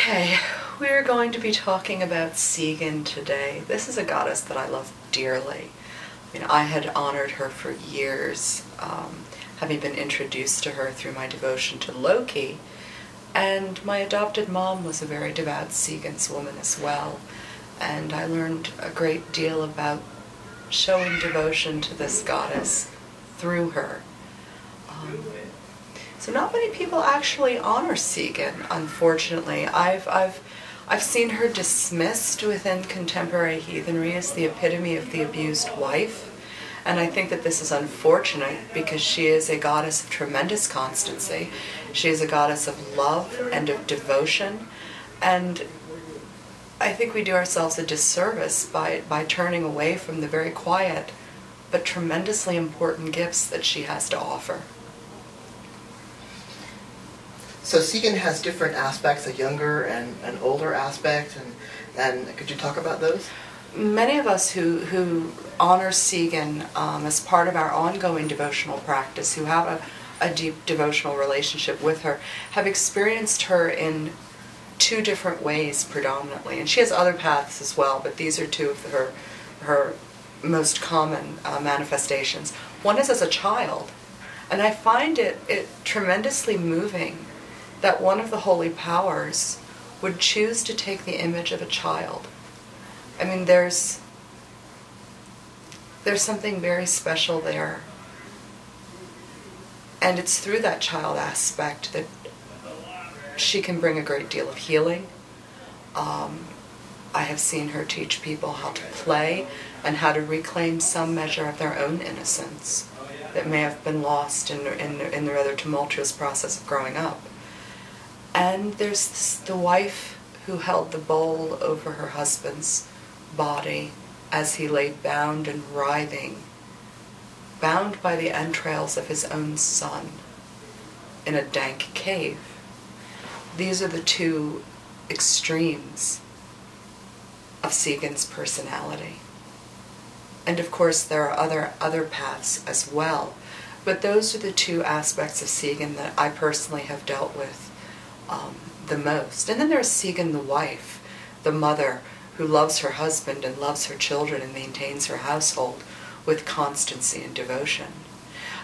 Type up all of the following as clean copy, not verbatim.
Okay, we're going to be talking about Sigyn today. This is a goddess that I love dearly. I mean, I had honored her for years, having been introduced to her through my devotion to Loki, and my adopted mom was a very devout Sigyn's woman as well, and I learned a great deal about showing devotion to this goddess through her. So not many people actually honor Sigyn, unfortunately. I've seen her dismissed within contemporary heathenry as the epitome of the abused wife, and I think that this is unfortunate because she is a goddess of tremendous constancy. She is a goddess of love and of devotion, and I think we do ourselves a disservice by turning away from the very quiet but tremendously important gifts that she has to offer. So Sigyn has different aspects, a younger and an older aspect, and could you talk about those? Many of us who honor Sigyn as part of our ongoing devotional practice, who have a deep devotional relationship with her, have experienced her in two different ways predominantly. And she has other paths as well, but these are two of her most common manifestations. One is as a child, and I find it tremendously moving that one of the holy powers would choose to take the image of a child. I mean, there's something very special there. And it's through that child aspect that she can bring a great deal of healing. I have seen her teach people how to play and how to reclaim some measure of their own innocence that may have been lost in the rather tumultuous process of growing up. And there's the wife who held the bowl over her husband's body as he lay bound and writhing, bound by the entrails of his own son in a dank cave. These are the two extremes of Sigyn's personality. And of course there are other paths as well, but those are the two aspects of Sigyn that I personally have dealt with the most. And then there's Sigyn the wife, the mother who loves her husband and loves her children and maintains her household with constancy and devotion.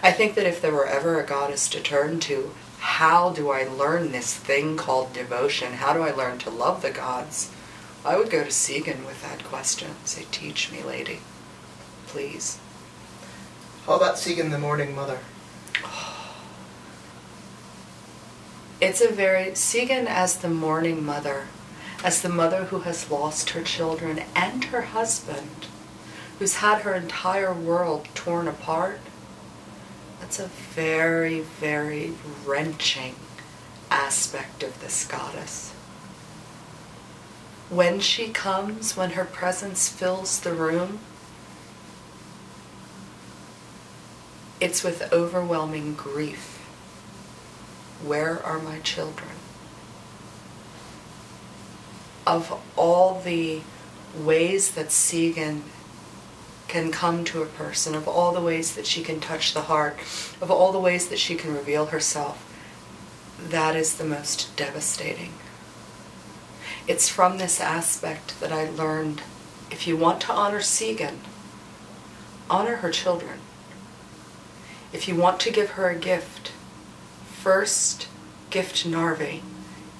I think that if there were ever a goddess to turn to, how do I learn this thing called devotion? How do I learn to love the gods? I would go to Sigyn with that question. Say, teach me, lady, please. How about Sigyn the mourning mother? It's Sigyn as the mourning mother, as the mother who has lost her children and her husband, who's had her entire world torn apart. That's a very, very wrenching aspect of this goddess. When she comes, when her presence fills the room, it's with overwhelming grief. Where are my children? Of all the ways that Sigyn can come to a person, of all the ways that she can touch the heart, of all the ways that she can reveal herself, that is the most devastating. It's from this aspect that I learned, if you want to honor Sigyn, honor her children. If you want to give her a gift, first gift Narvi,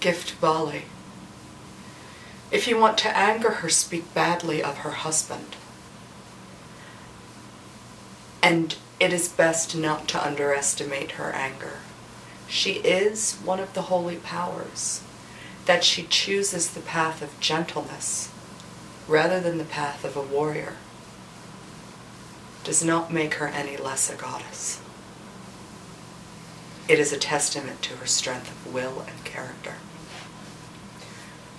gift Bali. If you want to anger her, speak badly of her husband. And it is best not to underestimate her anger. She is one of the holy powers, that she chooses the path of gentleness rather than the path of a warrior does not make her any less a goddess. It is a testament to her strength of will and character.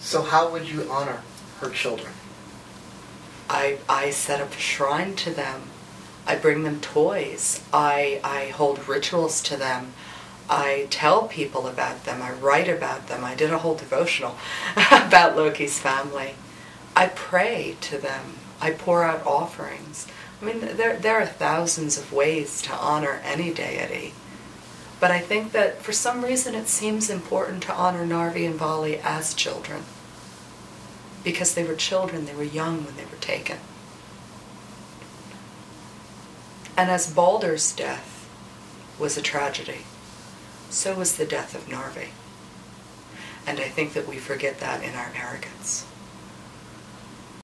So how would you honor her children? I set up a shrine to them. I bring them toys. I hold rituals to them. I tell people about them. I write about them. I did a whole devotional about Loki's family. I pray to them. I pour out offerings. I mean, there are thousands of ways to honor any deity. But I think that for some reason it seems important to honor Narvi and Vali as children. Because they were children, they were young when they were taken. And as Baldur's death was a tragedy, so was the death of Narvi. And I think that we forget that in our arrogance.